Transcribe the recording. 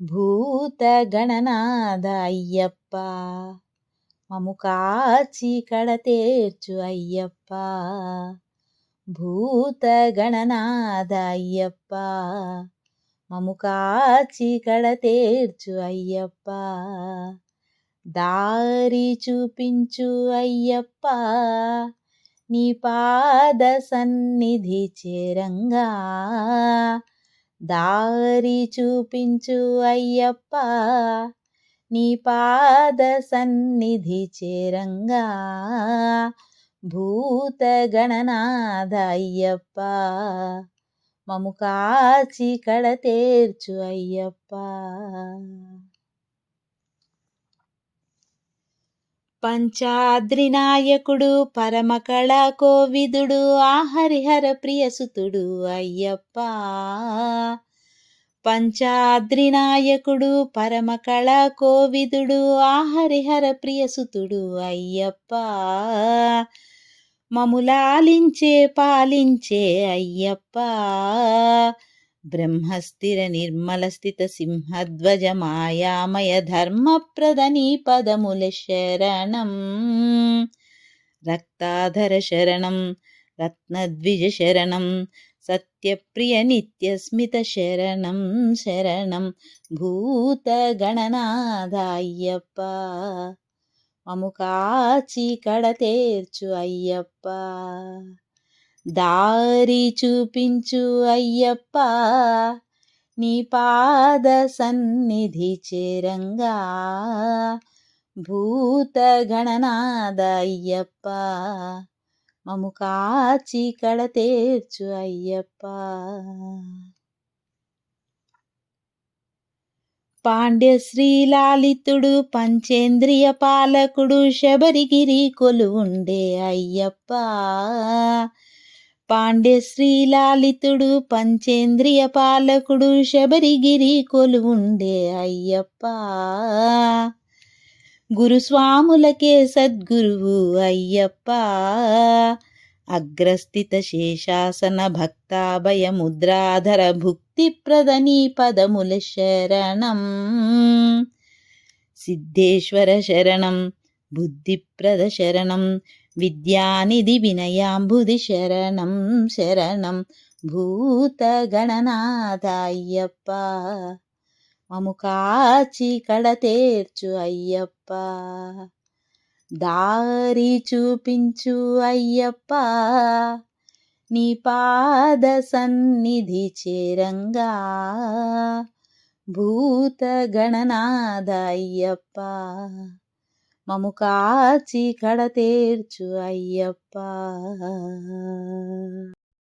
భూత గణనాథ అయ్యప్ప మము కాచి కడతేర్చు అయ్యప్ప. భూత గణనాథ అయ్యప్ప మము కాచి కడతేర్చు అయ్యప్ప. దారి చూపించు అయ్యప్ప నీ పాద సన్నిధి చేరంగా. దారి చూపించు అయ్యప్ప నీ పాద సన్నిధి చేరంగా. భూత గణనాథ అయ్యప్ప మము కాచి కడతేర్చు అయ్యప్ప. పంచాద్రి నాయకుడు పరమకళా కోవిదుడు ఆ హరిహర ప్రియసుతుడు అయ్యప్ప. పంచాద్రి నాయకుడు పరమకళా కోవిదుడు ఆ హరిహర ప్రియసుతుడు అయ్యప్ప. మములాలించే పాలించే అయ్యప్ప. బ్రహ్మస్థిర నిర్మల స్థిత సింహధ్వజ మాయామయ ధర్మప్రద నీ పదముల శరణం. రక్తాధర శరణం రత్నద్విజ శరణం సత్యప్రియ నిత్యస్మిత శరణం శరణం. భూత గణనాథ అయ్యప్ప మము కాచి కడతేర్చు అయ్యప్ప. దారి చూపించు అయ్యప్ప నీ పాద సన్నిధి చేరంగా. భూత గణనాథ అయ్యప్ప మము కాచి కడతేర్చు అయ్యప్ప. పాండ్యశ్రీ లాలితుడు పంచేంద్రియ పాలకుడు శబరిగిరి కొలువుండే అయ్యప్ప. పాండ్యశ్రీ లాలితుడు పంచేంద్రియ పాలకుడు శబరిగిరి కొలువుండే అయ్యప్ప. గురుస్వాములకే సద్గురువు అయ్యప్ప. అగ్రస్థిత శేషాసన భక్తాభయ ముద్రాధర భుక్తిప్రద నీ పదముల శరణం. సిద్ధేశ్వర శరణం బుద్ధిప్రద శరణం విద్యానిధి వినయాంబుధి శరణం శరణం. భూత గణనాథ అయ్యప్ప మము కాచి కడతేర్చు అయ్యప్ప. దారి చూపించు అయ్యప్ప నీ పాద సన్నిధి చేరంగా. భూత గణనాథ అయ్యప్ప మము కాచి కడతేర్చు అయ్యప్ప.